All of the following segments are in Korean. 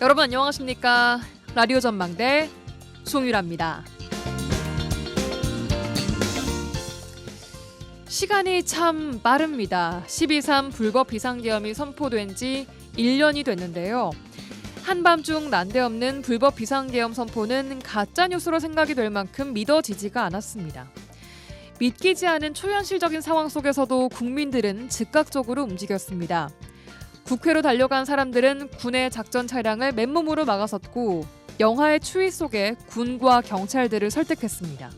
여러분 안녕하십니까? 라디오 전망대 송유라입니다. 시간이 참 빠릅니다. 12.3 불법 비상계엄이 선포된 지 1년이 됐는데요. 한밤중 난데없는 불법 비상계엄 선포는 가짜뉴스로 생각이 될 만큼 믿어지지가 않았습니다. 믿기지 않은 초현실적인 상황 속에서도 국민들은 즉각적으로 움직였습니다. 국회로 달려간 사람들은 군의 작전 차량을 맨몸으로 막아섰고 영하의 추위 속에 군과 경찰들을 설득했습니다.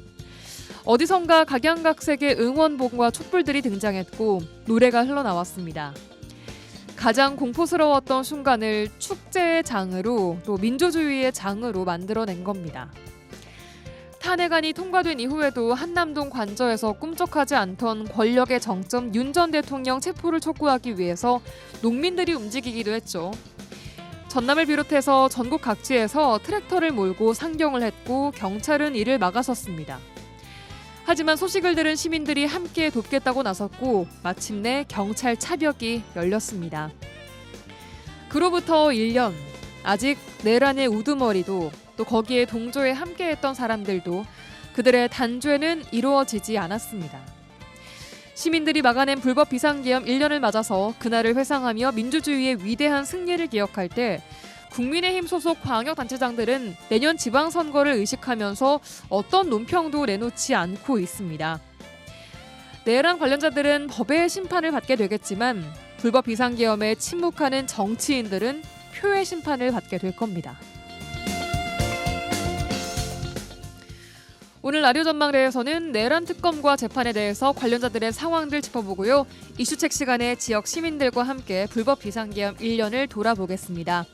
어디선가 각양각색의 응원봉과 촛불들이 등장했고 노래가 흘러나왔습니다. 가장 공포스러웠던 순간을 축제의 장으로 또 민주주의의 장으로 만들어낸 겁니다. 탄핵안이 통과된 이후에도 한남동 관저에서 꿈쩍하지 않던 권력의 정점 윤 전 대통령 체포를 촉구하기 위해서 농민들이 움직이기도 했죠. 전남을 비롯해서 전국 각지에서 트랙터를 몰고 상경을 했고 경찰은 이를 막아섰습니다. 하지만 소식을 들은 시민들이 함께 돕겠다고 나섰고 마침내 경찰 차벽이 열렸습니다. 그로부터 1년, 아직 내란의 우두머리도 또 거기에 동조에 함께했던 사람들도 그들의 단죄는 이루어지지 않았습니다. 시민들이 막아낸 불법 비상계엄 1년을 맞아서 그날을 회상하며 민주주의의 위대한 승리를 기억할 때 국민의힘 소속 광역단체장들은 내년 지방선거를 의식하면서 어떤 논평도 내놓지 않고 있습니다. 내란 관련자들은 법의 심판을 받게 되겠지만 불법 비상계엄에 침묵하는 정치인들은 표의 심판을 받게 될 겁니다. 오늘 라디오 전망대에서는 내란 특검과 재판에 대해서 관련자들의 상황들 짚어보고요. 이슈책 시간에 지역 시민들과 함께 불법 비상계엄 1년을 돌아보겠습니다.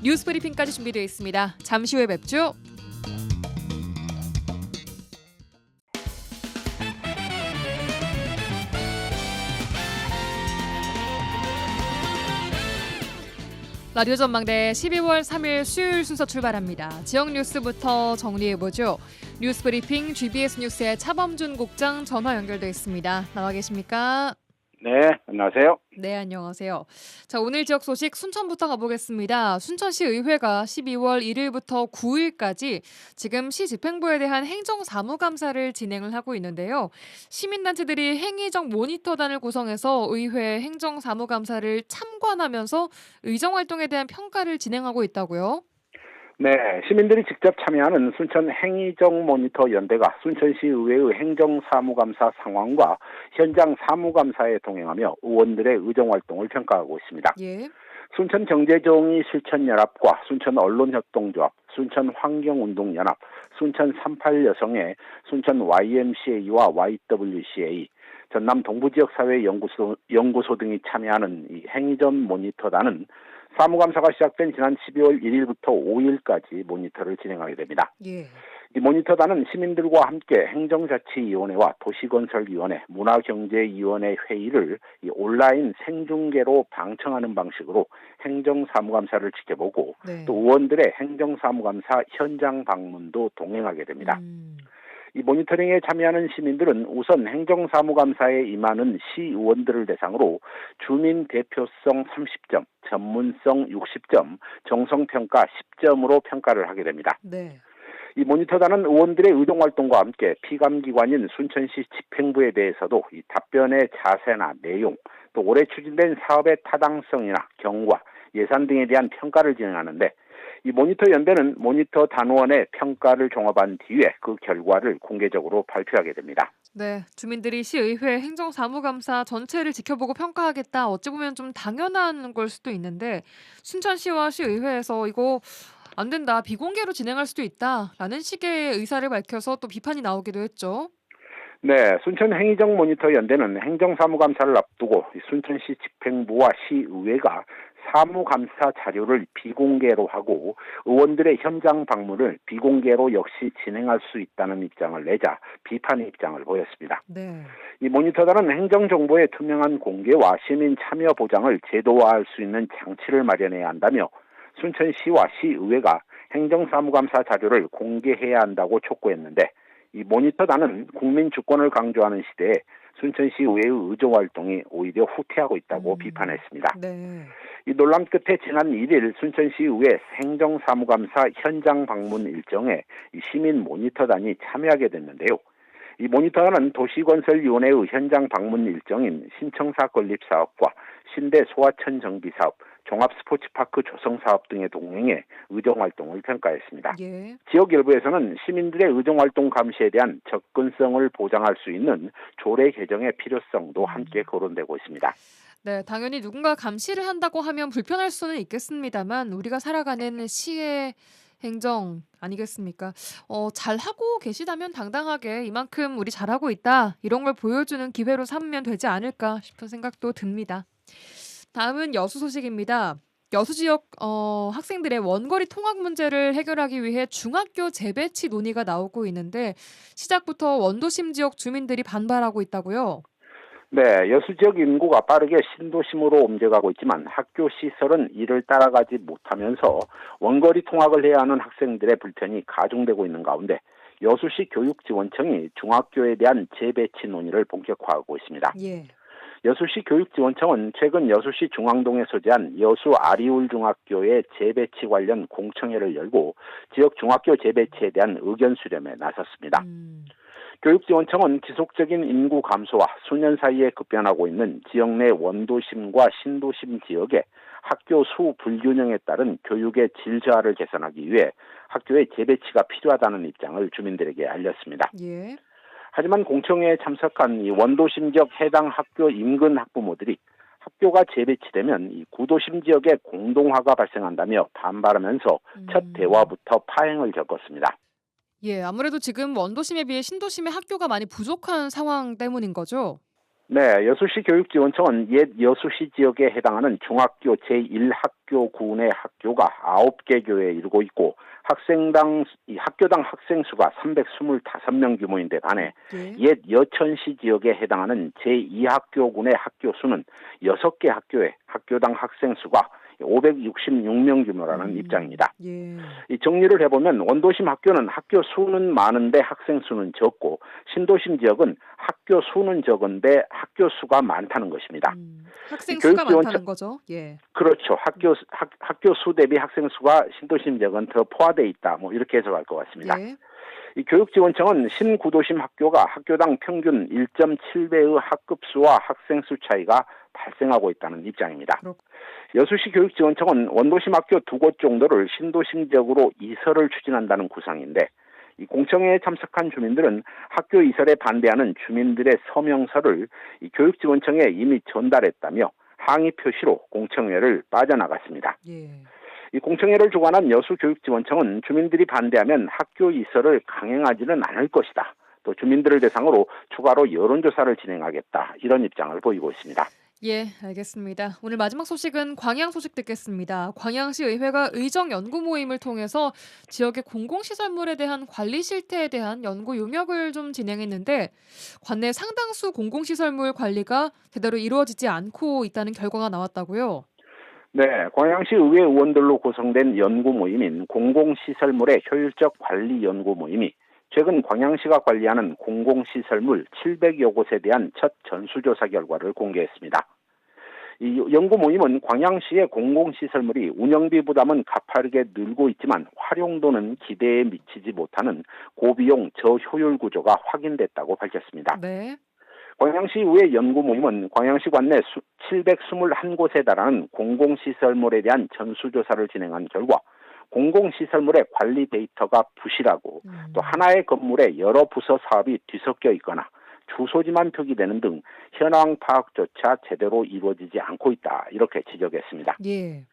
뉴스 브리핑까지 준비되어 있습니다. 잠시 후에 뵙죠. 라디오 전망대 12월 3일 수요일 순서 출발합니다. 지역 뉴스부터 정리해보죠. 뉴스 브리핑 GBS 뉴스의 차범준 국장 전화 연결돼 있습니다. 나와 계십니까? 네, 안녕하세요. 네, 안녕하세요. 자, 오늘 지역 소식 순천부터 가보겠습니다. 순천시 의회가 12월 1일부터 9일까지 지금 시 집행부에 대한 행정사무감사를 진행을 하고 있는데요. 시민단체들이 행위적 모니터단을 구성해서 의회 행정사무감사를 참관하면서 의정활동에 대한 평가를 진행하고 있다고요? 네, 시민들이 직접 참여하는 순천 행위적 모니터 연대가 순천시 의회의 행정사무감사 상황과 현장 사무감사에 동행하며 의원들의 의정활동을 평가하고 있습니다. 예. 순천 경제정의 실천연합과 순천 언론협동조합, 순천 환경운동연합, 순천 38 여성회, 순천 YMCA와 YWCA, 전남 동부지역사회연구소 등이 참여하는 이 행위적 모니터단은 사무감사가 시작된 지난 12월 1일부터 5일까지 모니터를 진행하게 됩니다. 예. 이 모니터단은 시민들과 함께 행정자치위원회와 도시건설위원회, 문화경제위원회 회의를 이 온라인 생중계로 방청하는 방식으로 행정사무감사를 지켜보고 또 의원들의 행정사무감사 현장 방문도 동행하게 됩니다. 이 모니터링에 참여하는 시민들은 우선 행정사무감사에 임하는 시의원들을 대상으로 주민 대표성 30점, 전문성 60점, 정성평가 10점으로 평가를 하게 됩니다. 네. 이 모니터단은 의원들의 의정활동과 함께 피감기관인 순천시 집행부에 대해서도 이 답변의 자세나 내용, 또 올해 추진된 사업의 타당성이나 경과, 예산 등에 대한 평가를 진행하는데 이 모니터 연대는 모니터 단원의 평가를 종합한 뒤에 그 결과를 공개적으로 발표하게 됩니다. 네, 주민들이 시의회 행정사무감사 전체를 지켜보고 평가하겠다. 어찌 보면 좀 당연한 걸 수도 있는데 순천시와 시의회에서 이거 안 된다. 비공개로 진행할 수도 있다라는 식의 의사를 밝혀서 또 비판이 나오기도 했죠. 네, 순천 행위적 모니터 연대는 행정사무감사를 앞두고 순천시 집행부와 시의회가 사무감사 자료를 비공개로 하고 의원들의 현장 방문을 비공개로 역시 진행할 수 있다는 입장을 내자 비판의 입장을 보였습니다. 네. 이 모니터단은 행정정보의 투명한 공개와 시민 참여 보장을 제도화할 수 있는 장치를 마련해야 한다며 순천시와 시의회가 행정사무감사 자료를 공개해야 한다고 촉구했는데 이 모니터단은 국민 주권을 강조하는 시대에 순천시 의회의 의정 활동이 오히려 후퇴하고 있다고 비판했습니다. 네. 이 논란 끝에 지난 1일 순천시 의회 행정사무감사 현장 방문 일정에 이 시민 모니터단이 참여하게 됐는데요. 이 모니터단은 도시건설위원회의 현장 방문 일정인 신청사 건립사업과 신대 소하천 정비사업, 종합스포츠파크 조성사업 등에 동행해 의정활동을 평가했습니다. 예. 지역 일부에서는 시민들의 의정활동 감시에 대한 접근성을 보장할 수 있는 조례 개정의 필요성도 함께 거론되고 있습니다. 네, 당연히 누군가 감시를 한다고 하면 불편할 수는 있겠습니다만 우리가 살아가는 시의 행정 아니겠습니까? 잘하고 계시다면 당당하게 이만큼 우리 잘하고 있다 이런 걸 보여주는 기회로 삼으면 되지 않을까 싶은 생각도 듭니다. 다음은 여수 소식입니다. 여수 지역 학생들의 원거리 통학 문제를 해결하기 위해 중학교 재배치 논의가 나오고 있는데 시작부터 원도심 지역 주민들이 반발하고 있다고요? 네, 여수 지역 인구가 빠르게 신도심으로 옮겨가고 있지만 학교 시설은 이를 따라가지 못하면서 원거리 통학을 해야 하는 학생들의 불편이 가중되고 있는 가운데 여수시 교육지원청이 중학교에 대한 재배치 논의를 본격화하고 있습니다. 예. 여수시 교육지원청은 최근 여수시 중앙동에 소재한 여수 아리울중학교의 재배치 관련 공청회를 열고 지역 중학교 재배치에 대한 의견 수렴에 나섰습니다. 교육지원청은 지속적인 인구 감소와 수년 사이에 급변하고 있는 지역 내 원도심과 신도심 지역의 학교 수 불균형에 따른 교육의 질 저하를 개선하기 위해 학교의 재배치가 필요하다는 입장을 주민들에게 알렸습니다. 예. 하지만 공청회에 참석한 이 원도심 지역 해당 학교 인근 학부모들이 학교가 재배치되면 이 구도심 지역에 공동화가 발생한다며 반발하면서 첫 대화부터 파행을 겪었습니다. 예, 아무래도 지금 원도심에 비해 신도심의 학교가 많이 부족한 상황 때문인 거죠? 네, 여수시 교육지원청은 옛 여수시 지역에 해당하는 중학교 제1학교군의 학교가 9개 교회에 이르고 있고 학교당 학생 수가 325명 규모인데 반해 예. 옛 여천시 지역에 해당하는 제2학교군의 학교 수는 6개 학교에 학교당 학생 수가 566명 규모라는 입장입니다. 예. 이 정리를 해보면 원도심 학교는 학교 수는 많은데 학생 수는 적고 신도심 지역은 학교 수는 적은데 학교 수가 많다는 것입니다. 학생 수가 많다는 거죠. 예. 그렇죠. 학교 수 대비 학생 수가 신도심 지역은 더 포화되어 있다. 뭐 이렇게 해석할 것 같습니다. 예. 이 교육지원청은 신구도심 학교가 학교당 평균 1.7배의 학급수와 학생 수 차이가 발생하고 있다는 입장입니다. 여수시 교육지원청은 원도심 학교 2곳 정도를 신도심 지역으로 이설을 추진한다는 구상인데 이 공청회에 참석한 주민들은 학교 이설에 반대하는 주민들의 서명서를 이 교육지원청에 이미 전달했다며 항의 표시로 공청회를 빠져나갔습니다. 예. 이 공청회를 주관한 여수교육지원청은 주민들이 반대하면 학교 이설을 강행하지는 않을 것이다. 또 주민들을 대상으로 추가로 여론조사를 진행하겠다. 이런 입장을 보이고 있습니다. 예, 알겠습니다. 오늘 마지막 소식은 광양 소식 듣겠습니다. 광양시 의회가 의정 연구 모임을 통해서 지역의 공공시설물에 대한 관리 실태에 대한 연구 용역을 좀 진행했는데 관내 상당수 공공시설물 관리가 제대로 이루어지지 않고 있다는 결과가 나왔다고요? 네, 광양시 의회 의원들로 구성된 연구 모임인 공공시설물의 효율적 관리 연구 모임이 최근 광양시가 관리하는 공공시설물 700여 곳에 대한 첫 전수조사 결과를 공개했습니다. 이 연구 모임은 광양시의 공공시설물이 운영비 부담은 가파르게 늘고 있지만 활용도는 기대에 미치지 못하는 고비용 저효율 구조가 확인됐다고 밝혔습니다. 네. 광양시 의회 연구 모임은 광양시 관내 721곳에 달하는 공공시설물에 대한 전수조사를 진행한 결과 공공시설물의 관리 데이터가 부실하고 또 하나의 건물에 여러 부서 사업이 뒤섞여 있거나 주소지만 표기되는 등 현황 파악조차 제대로 이루어지지 않고 있다. 이렇게 지적했습니다. 예.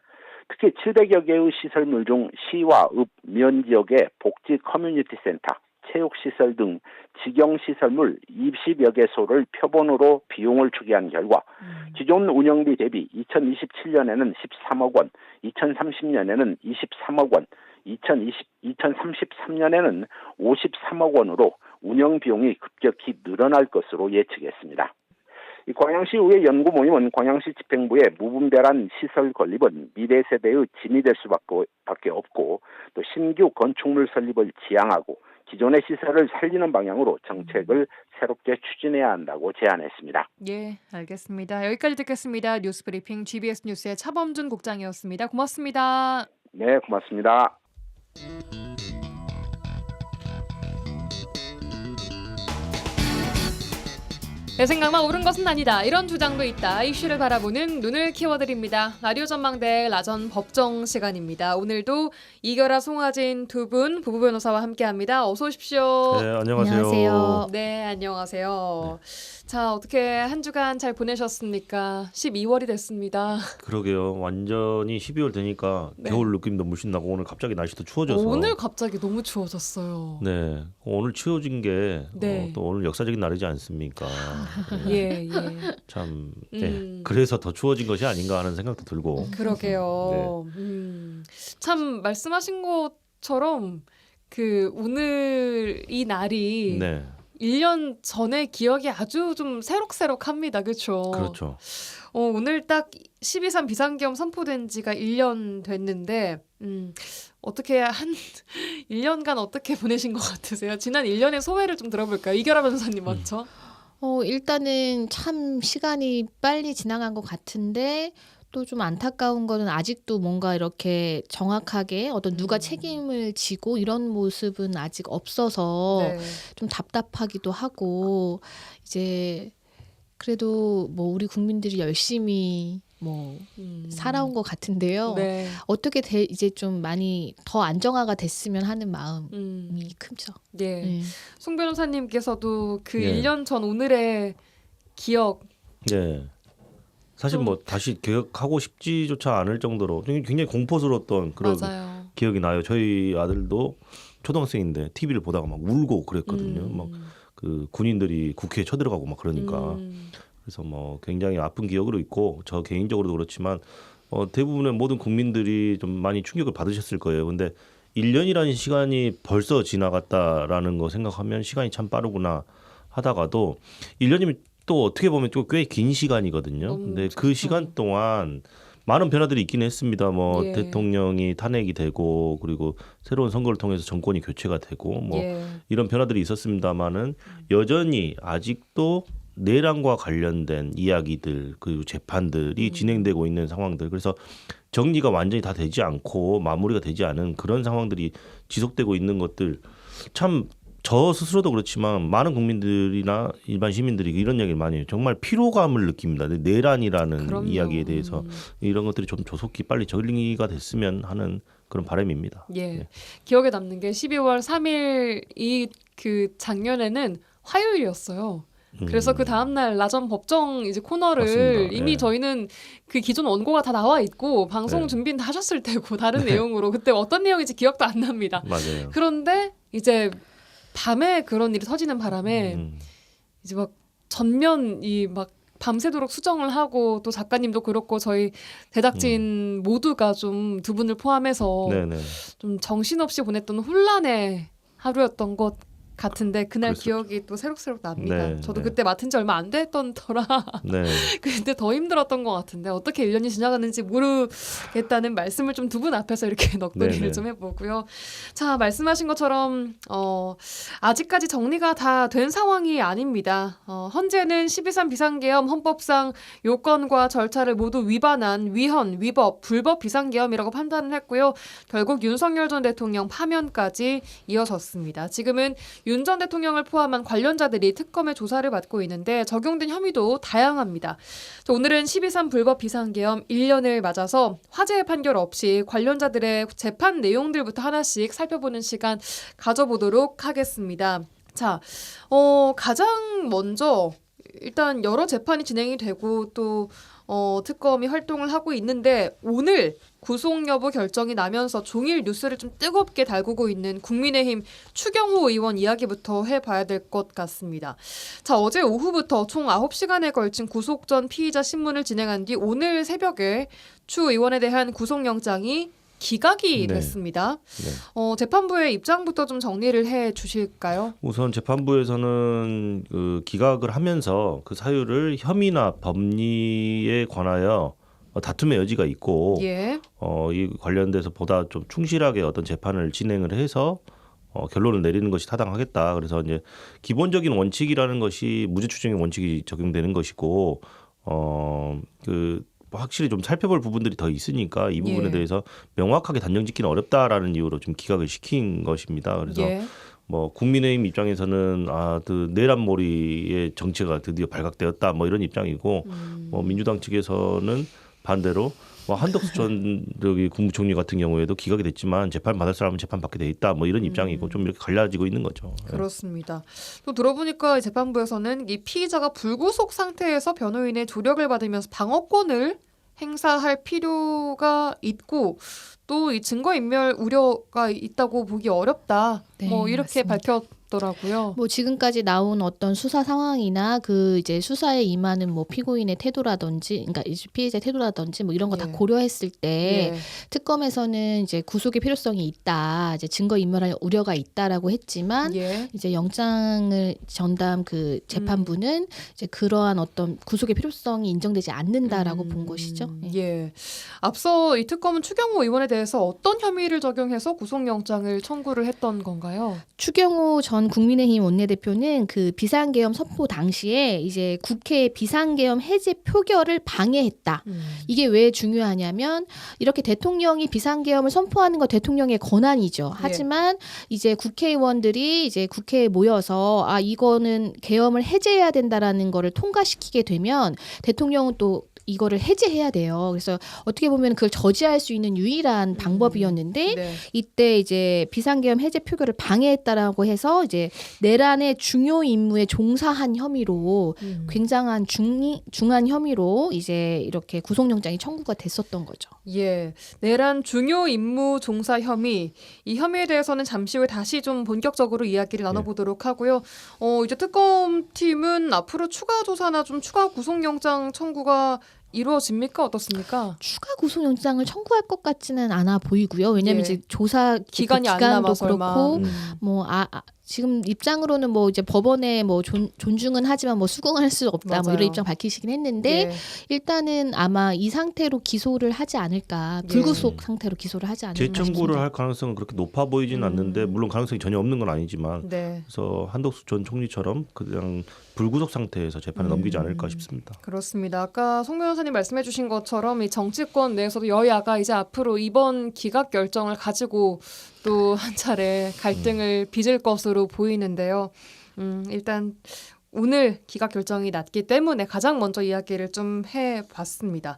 특히 700여 개의 시설물 중 시와 읍, 면 지역의 복지 커뮤니티 센터, 체육시설 등 직영시설물 20여 개소를 표본으로 비용을 추계한 결과 기존 운영비 대비 2027년에는 13억 원, 2030년에는 23억 원, 2033년에는 53억 원으로 운영 비용이 급격히 늘어날 것으로 예측했습니다. 이 광양시 의회 연구 모임은 광양시 집행부의 무분별한 시설 건립은 미래 세대의 짐이 될 수밖에 없고 또 신규 건축물 설립을 지양하고 기존의 시설을 살리는 방향으로 정책을 새롭게 추진해야 한다고 제안했습니다. 예, 알겠습니다. 여기까지 듣겠습니다. 뉴스브리핑 GBS 뉴스의 차범준 국장이었습니다. 고맙습니다. 네, 고맙습니다. 내 생각만 옳은 것은 아니다. 이런 주장도 있다. 이슈를 바라보는 눈을 키워드립니다. 라디오 전망대 라전 법정 시간입니다. 오늘도 이결아 송하진 두 분 부부 변호사와 함께합니다. 어서 오십시오. 네, 안녕하세요. 안녕하세요. 네, 안녕하세요. 자, 어떻게 한 주간 잘 보내셨습니까? 12월이 됐습니다. 그러게요. 완전히 12월 되니까 네. 겨울 느낌도 물씬 나고 오늘 갑자기 날씨도 추워져서. 오늘 갑자기 너무 추워졌어요. 네, 오늘 추워진 게 네. 또 오늘 역사적인 날이지 않습니까? 예, 예. 참, 네. 음. 그래서 더 추워진 것이 아닌가 하는 생각도 들고. 그러게요. 참 말씀하신 것처럼 그 오늘 이 날이 네, 1년 전의 기억이 아주 좀 새록새록합니다. 그렇죠? 그렇죠. 오늘 딱 12.3 비상계엄 선포된 지가 1년 됐는데 어떻게 한 1년간 어떻게 보내신 것 같으세요? 지난 1년의 소회를 좀 들어볼까요? 이결아 변호사님 먼저. 일단은 참 시간이 빨리 지나간 것 같은데 또 좀 안타까운 거는 아직도 뭔가 이렇게 정확하게 어떤 누가 책임을 지고 이런 모습은 아직 없어서 네. 좀 답답하기도 하고 이제 그래도 뭐 우리 국민들이 열심히 뭐 살아온 것 같은데요. 네. 어떻게 이제 좀 많이 더 안정화가 됐으면 하는 마음이 크죠. 예. 네. 송 변호사님께서도 그 예. 1년 전 오늘의 기억 네. 사실 좀- 뭐 다시 기억하고 싶지조차 않을 정도로 굉장히 공포스러웠던 그런 맞아요. 기억이 나요. 저희 아들도 초등학생인데 TV를 보다가 막 울고 그랬거든요. 막 그 군인들이 국회에 쳐들어가고 막 그러니까. 그래서 뭐 굉장히 아픈 기억으로 있고 저 개인적으로도 그렇지만 대부분의 모든 국민들이 좀 많이 충격을 받으셨을 거예요. 근데 1년이라는 시간이 벌써 지나갔다라는 거 생각하면 시간이 참 빠르구나 하다가도 1년이면 또 어떻게 보면 또 꽤 긴 시간이거든요. 근데 그 그렇죠. 시간 동안 많은 변화들이 있긴 했습니다. 뭐 예. 대통령이 탄핵이 되고 그리고 새로운 선거를 통해서 정권이 교체가 되고 뭐 예. 이런 변화들이 있었습니다만은 여전히 아직도 내란과 관련된 이야기들 그리고 재판들이 진행되고 있는 상황들 그래서 정리가 완전히 다 되지 않고 마무리가 되지 않은 그런 상황들이 지속되고 있는 것들 참 저 스스로도 그렇지만 많은 국민들이나 일반 시민들이 이런 이야기를 많이 해요. 정말 피로감을 느낍니다. 내란이라는 그럼요. 이야기에 대해서 이런 것들이 좀 조속히 빨리 정리가 됐으면 하는 그런 바람입니다. 예. 네. 기억에 남는 게 12월 3일 그 작년에는 화요일이었어요. 그래서 그 다음 날 라전 법정 이제 코너를 맞습니다. 이미 예. 저희는 그 기존 원고가 다 나와 있고 방송 네. 준비는 다 하셨을 테고 다른 내용으로 그때 어떤 내용인지 기억도 안 납니다. 맞아요. 그런데 이제 밤에 그런 일이 터지는 바람에 이제 막 전면이 막 밤새도록 수정을 하고 또 작가님도 그렇고 저희 제작진 모두가 좀 두 분을 포함해서 네네. 좀 정신없이 보냈던 혼란의 하루였던 것 같은데 그날 그랬었죠. 기억이 또 새록새록 납니다. 네, 저도 네. 그때 맡은 지 얼마 안 됐던 터라 네. 그때 더 힘들었던 것 같은데 어떻게 1년이 지나갔는지 모르겠다는 말씀을 좀 두 분 앞에서 이렇게 넋두리를 네네. 좀 해보고요. 자, 말씀하신 것처럼 아직까지 정리가 다 된 상황이 아닙니다. 현재는 12.3 비상계엄 헌법상 요건과 절차를 모두 위반한 위헌, 위법, 불법 비상계엄이라고 판단을 했고요. 결국 윤석열 전 대통령 파면까지 이어졌습니다. 지금은 윤 전 대통령을 포함한 관련자들이 특검의 조사를 받고 있는데 적용된 혐의도 다양합니다. 자, 오늘은 12.3 불법 비상계엄 1년을 맞아서 화제의 판결 없이 관련자들의 재판 내용들부터 하나씩 살펴보는 시간 가져보도록 하겠습니다. 자, 가장 먼저 일단 여러 재판이 진행이 되고 또 특검이 활동을 하고 있는데 오늘 구속 여부 결정이 나면서 종일 뉴스를 좀 뜨겁게 달구고 있는 국민의힘 추경호 의원 이야기부터 해봐야 될 것 같습니다. 자, 어제 오후부터 총 9시간에 걸친 구속 전 피의자 신문을 진행한 뒤 오늘 새벽에 추 의원에 대한 구속영장이 기각이 네. 됐습니다. 네. 재판부의 입장부터 좀 정리를 해 주실까요? 우선 재판부에서는 그 기각을 하면서 그 사유를 혐의나 법리에 관하여 다툼의 여지가 있고 예. 이 관련돼서 보다 좀 충실하게 어떤 재판을 진행을 해서 결론을 내리는 것이 타당하겠다. 그래서 이제 기본적인 원칙이라는 것이 무죄 추정의 원칙이 적용되는 것이고 그 확실히 좀 살펴볼 부분들이 더 있으니까 이 부분에 예. 대해서 명확하게 단정짓기는 어렵다라는 이유로 좀 기각을 시킨 것입니다. 그래서 예. 뭐 국민의힘 입장에서는 그 내란몰이의 정체가 드디어 발각되었다 뭐 이런 입장이고 뭐 민주당 측에서는 반대로 뭐 한덕수 전 저기 국무총리 같은 경우에도 기각이 됐지만 재판 받을 사람은 재판 받게 돼 있다 뭐 이런 입장이고 좀 이렇게 갈라지고 있는 거죠. 그렇습니다. 또 들어보니까 재판부에서는 이 피의자가 불구속 상태에서 변호인의 조력을 받으면서 방어권을 행사할 필요가 있고 또 이 증거인멸 우려가 있다고 보기 어렵다. 네, 뭐 이렇게 맞습니다. 밝혔더라고요. 뭐 지금까지 나온 어떤 수사 상황이나 그 이제 수사에 임하는 뭐 피고인의 태도라든지, 그러니까 이제 피해자의 태도라든지 뭐 이런 거 다 예. 고려했을 때 예. 특검에서는 이제 구속의 필요성이 있다, 이제 증거 인멸할 우려가 있다라고 했지만 예. 이제 영장을 전담 그 재판부는 이제 그러한 어떤 구속의 필요성이 인정되지 않는다라고 본 것이죠. 예. 예. 앞서 이 특검은 추경호 의원에 대해서 어떤 혐의를 적용해서 구속영장을 청구를 했던 건가요? 추경호 전 국민의힘 원내대표는 그 비상계엄 선포 당시에 이제 국회 비상계엄 해제 표결을 방해했다. 이게 왜 중요하냐면 이렇게 대통령이 비상계엄을 선포하는 거 대통령의 권한이죠. 하지만 이제 국회의원들이 이제 국회에 모여서 이거는 계엄을 해제해야 된다라는 거를 통과시키게 되면 대통령은 또 이거를 해제해야 돼요. 그래서 어떻게 보면 그걸 저지할 수 있는 유일한 방법이었는데 네. 이때 이제 비상계엄 해제 표결을 방해했다라고 해서 이제 내란의 중요 임무에 종사한 혐의로 굉장한 중한 혐의로 이제 이렇게 구속영장이 청구가 됐었던 거죠. 예, 내란 중요 임무 종사 혐의, 이 혐의에 대해서는 잠시 후에 다시 좀 본격적으로 이야기를 나눠보도록 하고요. 이제 특검팀은 앞으로 추가 조사나 좀 추가 구속영장 청구가 이루어집니까? 어떻습니까? 추가 구속영장을 청구할 것 같지는 않아 보이고요. 왜냐하면 예. 이제 조사 기간이 안 기간도 남아서 그렇고 뭐 지금 입장으로는 뭐 이제 법원에 뭐 존중은 하지만 뭐 수긍할 수 없다 뭐 맞아요. 이런 입장 밝히시긴 했는데 예. 일단은 아마 이 상태로 기소를 하지 않을까, 불구속 상태로 기소를 하지 않을까 재청구를 싶습니다. 할 가능성은 그렇게 높아 보이진 않는데 물론 가능성이 전혀 없는 건 아니지만 네, 그래서 한덕수 전 총리처럼 그냥 불구속 상태에서 재판에 넘기지 않을까 싶습니다. 그렇습니다. 아까 송 변호사님 말씀해주신 것처럼 이 정치권 내에서도 여야가 이제 앞으로 이번 기각 결정을 가지고 또 한 차례 갈등을 빚을 것으로 보이는데요. 일단 오늘 기각 결정이 났기 때문에 가장 먼저 이야기를 좀 해봤습니다.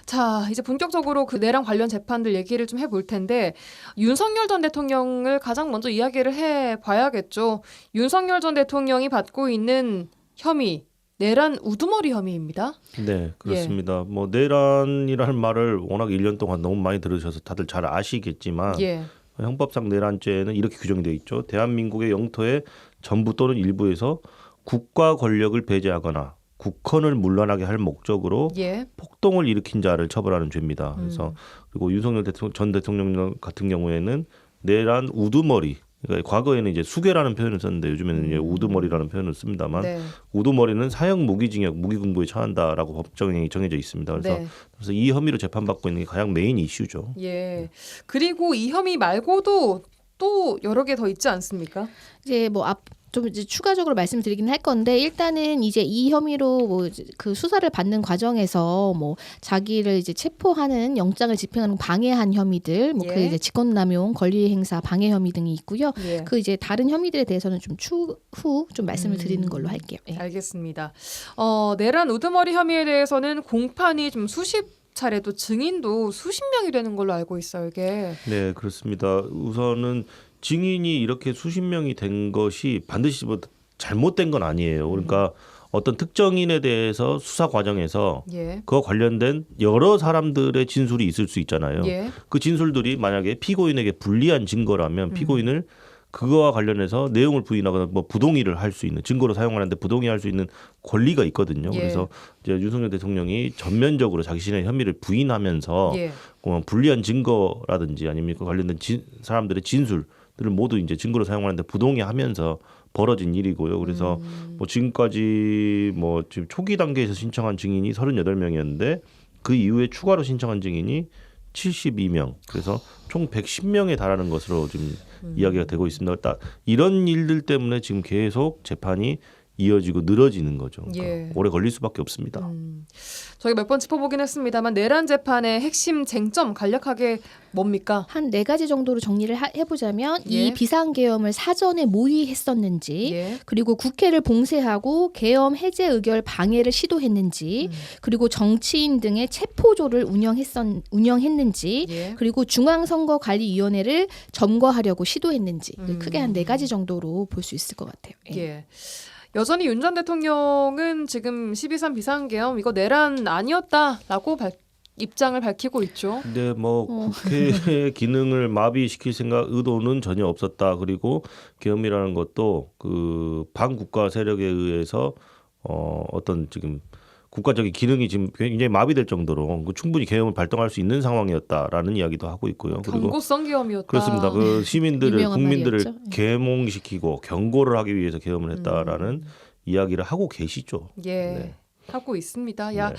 자, 이제 본격적으로 그 내란 관련 재판들 얘기를 좀 해볼 텐데 윤석열 전 대통령을 가장 먼저 이야기를 해봐야겠죠. 윤석열 전 대통령이 받고 있는 혐의, 내란 우두머리 혐의입니다. 네, 그렇습니다. 뭐 내란이라는 말을 워낙 1년 동안 너무 많이 들으셔서 다들 잘 아시겠지만 예. 형법상 내란죄는 이렇게 규정이 되어 있죠. 대한민국의 영토의 전부 또는 일부에서 국가 권력을 배제하거나 국헌을 문란하게 할 목적으로 예. 폭동을 일으킨 자를 처벌하는 죄입니다. 그래서 그리고 윤석열 전 대통령 같은 경우에는 내란 우두머리, 그러니까 과거에는 이제 수괴라는 표현을 썼는데 요즘에는 이제 우두머리라는 표현을 씁니다만 네. 우두머리는 사형 무기징역, 무기공부에 처한다라고 법정에 정해져 있습니다. 네. 그래서 이 혐의로 재판받고 있는 게 가장 메인 이슈죠. 예. 그리고 이 혐의 말고도 또 여러 개 더 있지 않습니까? 이제 뭐 좀 이제 추가적으로 말씀드리긴 할 건데 일단은 이제 이 혐의로 뭐 그 수사를 받는 과정에서 뭐 자기를 이제 체포하는 영장을 집행하는 방해한 혐의들, 뭐 그 예. 이제 직권남용, 권리행사 방해 혐의 등이 있고요. 예. 그 이제 다른 혐의들에 대해서는 좀 추후 좀 말씀을 드리는 걸로 할게요. 예. 알겠습니다. 내란 우두머리 혐의에 대해서는 공판이 좀 수십 차례도 증인도 수십 명이 되는 걸로 알고 있어요. 이게. 네, 그렇습니다. 우선은 증인이 이렇게 수십 명이 된 것이 반드시 뭐 잘못된 건 아니에요. 그러니까 어떤 특정인에 대해서 수사 과정에서 예. 그와 관련된 여러 사람들의 진술이 있을 수 있잖아요. 예. 그 진술들이 만약에 피고인에게 불리한 증거라면 피고인을 그거와 관련해서 내용을 부인하거나 뭐 부동의를 할 수 있는, 증거로 사용하는데 부동의할 수 있는 권리가 있거든요. 예. 그래서 이제 윤석열 대통령이 전면적으로 자신의 혐의를 부인하면서 예. 불리한 증거라든지 아니면 그 관련된 사람들의 진술들을 모두 이제 증거로 사용하는데 부동의하면서 벌어진 일이고요. 그래서 뭐 지금까지 뭐 지금 초기 단계에서 신청한 증인이 38명이었는데 그 이후에 추가로 신청한 증인이 72명 그래서 총 110명에 달하는 것으로 지금 이야기가 되고 있습니다. 이런 일들 때문에 지금 계속 재판이 이어지고 늘어지는 거죠. 그러니까 예. 오래 걸릴 수밖에 없습니다. 저희가 몇 번 짚어보긴 했습니다만 내란 재판의 핵심 쟁점 간략하게 뭡니까? 한 4가지 정도로 정리를 해보자면 예. 이 비상계엄을 사전에 모의했었는지 예. 그리고 국회를 봉쇄하고 계엄 해제 의결 방해를 시도했는지 그리고 정치인 등의 체포조를 운영했는지 예. 그리고 중앙선거관리위원회를 점거하려고 시도했는지 크게 한 4가지 정도로 볼 수 있을 것 같아요. 예. 여전히 윤 전 대통령은 지금 12.3 비상계엄 이거 내란 아니었다라고 입장을 밝히고 있죠. 근데 뭐 국회의 기능을 마비시킬 의도는 전혀 없었다. 그리고 계엄이라는 것도 그 반국가 세력에 의해서 어떤 지금 국가적인 기능이 지금 굉장히 마비될 정도로 충분히 계엄을 발동할 수 있는 상황이었다라는 이야기도 하고 있고요. 그리고 경고성 계엄이었다. 그렇습니다. 그 시민들을 국민들을 말이었죠. 계몽시키고 경고를 하기 위해서 계엄을 했다라는 이야기를 하고 계시죠. 예. 네. 하고 있습니다. 야, 네.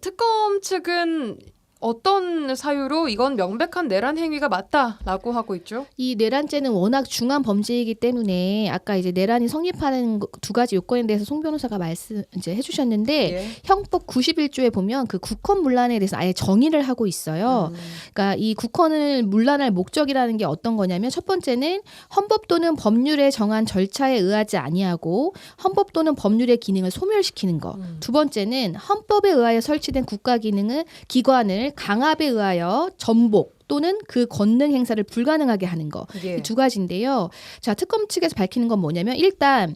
특검 측은 어떤 사유로 이건 명백한 내란 행위가 맞다라고 하고 있죠? 이 내란죄는 워낙 중한 범죄이기 때문에 아까 이제 내란이 성립하는 2가지 요건에 대해서 송 변호사가 말씀 이제 해주셨는데 예. 형법 91조에 보면 그 국헌 문란에 대해서 아예 정의를 하고 있어요. 그러니까 이 국헌을 문란할 목적이라는 게 어떤 거냐면 첫 번째는 헌법 또는 법률에 정한 절차에 의하지 아니하고 헌법 또는 법률의 기능을 소멸시키는 거. 두 번째는 헌법에 의하여 설치된 국가 기관을 강압에 의하여 전복 또는 그 권능 행사를 불가능하게 하는 거. 예. 이 2가지인데요. 자, 특검 측에서 밝히는 건 뭐냐면 일단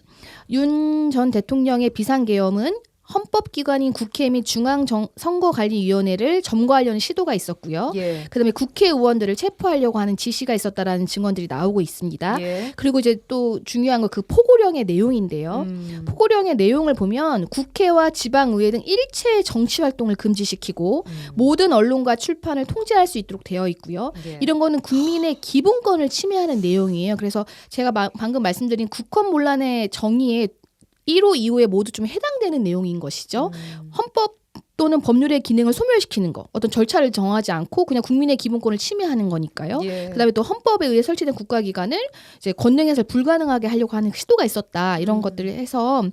윤 전 대통령의 비상계엄은 헌법기관인 국회 및 중앙선거관리위원회를 점거하려는 시도가 있었고요. 예. 그다음에 국회의원들을 체포하려고 하는 지시가 있었다라는 증언들이 나오고 있습니다. 예. 그리고 이제 또 중요한 거 그 포고령의 내용인데요. 포고령의 내용을 보면 국회와 지방의회 등 일체의 정치활동을 금지시키고 모든 언론과 출판을 통제할 수 있도록 되어 있고요. 예. 이런 거는 국민의 기본권을 침해하는 내용이에요. 그래서 제가 방금 말씀드린 국헌문란의 정의에 1호, 2호에 모두 좀 해당되는 내용인 것이죠. 헌법 또는 법률의 기능을 소멸시키는 거. 어떤 절차를 정하지 않고 그냥 국민의 기본권을 침해하는 거니까요. 예. 그다음에 또 헌법에 의해 설치된 국가기관을 이제 권능에서 불가능하게 하려고 하는 시도가 있었다. 이런 것들을 해서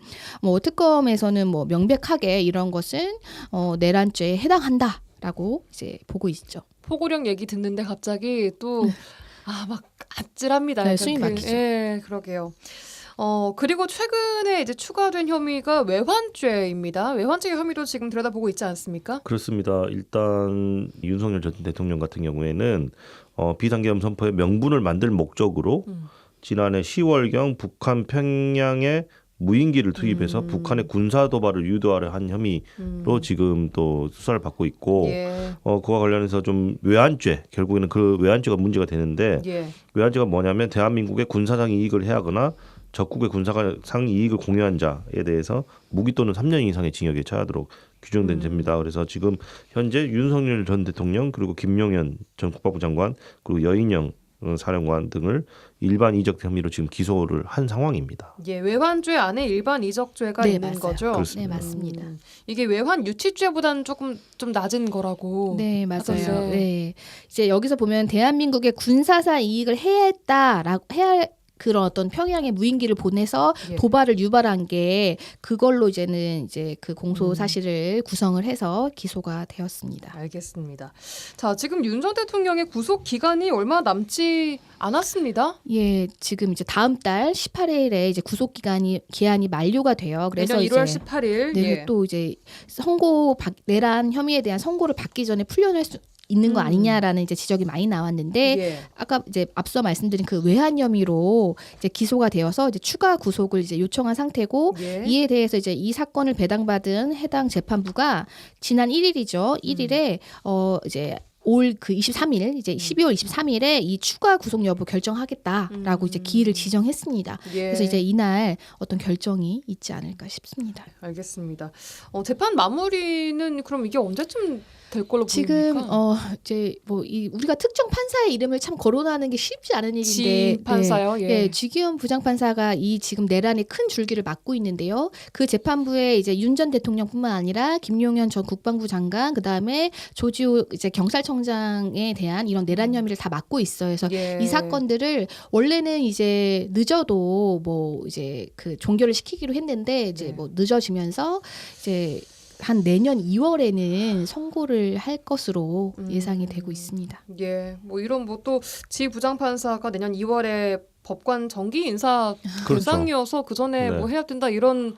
뭐 특검에서는 뭐 명백하게 이런 것은 내란죄에 해당한다라고 이제 보고 있죠. 포고령 얘기 듣는데 갑자기 또 막 아찔합니다. 네, 약간 숨이 막히죠. 예, 그러게요. 그리고 최근에 이제 추가된 혐의가 외환죄입니다. 외환죄 혐의도 지금 들여다보고 있지 않습니까? 그렇습니다. 일단 윤석열 전 대통령 같은 경우에는 비상계엄 선포의 명분을 만들 목적으로 지난해 10월경 북한 평양에 무인기를 투입해서 북한의 군사 도발을 유도하려 한 혐의로 지금 또 수사를 받고 있고 예. 그와 관련해서 좀 외환죄 결국에는 그 외환죄가 문제가 되는데 예. 외환죄가 뭐냐면 대한민국의 군사상 이익을 해하거나 적국의 군사상 이익을 공유한 자에 대해서 무기 또는 3년 이상의 징역에 처하도록 규정된 죄입니다. 그래서 지금 현재 윤석열 전 대통령 그리고 김용현 전 국방부 장관 그리고 여인영 사령관 등을 일반 이적 혐의로 지금 기소를 한 상황입니다. 예, 외환죄 안에 일반 이적죄가 네, 있는 맞아요. 거죠. 그렇습니다. 네, 맞습니다. 이게 외환 유치죄보다는 조금 좀 낮은 거라고. 네, 맞아요. 하던데. 네. 이제 여기서 보면 대한민국의 군사상 이익을 해야 할 그런 어떤 평양에 무인기를 보내서 예. 도발을 유발한 게 그걸로 이제는 이제 그 공소 사실을 구성을 해서 기소가 되었습니다. 알겠습니다. 자, 지금 윤 전 대통령의 구속 기간이 얼마 남지 않았습니다. 예, 지금 이제 다음 달 18일에 이제 구속 기한이 만료가 돼요. 그래서 내년 1월 이제 18일. 네, 예. 또 이제 내란 혐의에 대한 선고를 받기 전에 풀려날 수 있는 거 아니냐라는 이제 지적이 많이 나왔는데 예. 아까 이제 앞서 말씀드린 그 외환 혐의로 이제 기소가 되어서 이제 추가 구속을 이제 요청한 상태고 예. 이에 대해서 이제 이 사건을 배당받은 해당 재판부가 지난 1일이죠. 1일에 이제 올 그 23일 이제 12월 23일에 이 추가 구속 여부 결정하겠다라고 이제 기일을 지정했습니다. 예. 그래서 이제 이날 어떤 결정이 있지 않을까 싶습니다. 알겠습니다. 재판 마무리는 그럼 이게 언제쯤 될 걸로 지금 보입니까? 이제 뭐 우리가 특정 판사의 이름을 참 거론하는 게 쉽지 않은 일인데 판사요. 예. 네, 지기현 부장판사가 이 지금 내란의 큰 줄기를 맡고 있는데요. 그 재판부에 이제 윤 전 대통령뿐만 아니라 김용현 전 국방부 장관, 그 다음에 조지호 이제 경찰청장 검찰청장에 대한 이런 내란 혐의를 다 맡고 있어요. 그래서 예. 이 사건들을 원래는 이제 늦어도 뭐 이제 그 종결을 시키기로 했는데 이제 네. 뭐 늦어지면서 이제 한 내년 2월에는 선고를 할 것으로 예상이 되고 있습니다. 예, 뭐 이런 뭐 또 지 부장판사가 내년 2월에 법관 정기 인사 그렇죠. 대상이어서 그 전에 네. 뭐 해야 된다 이런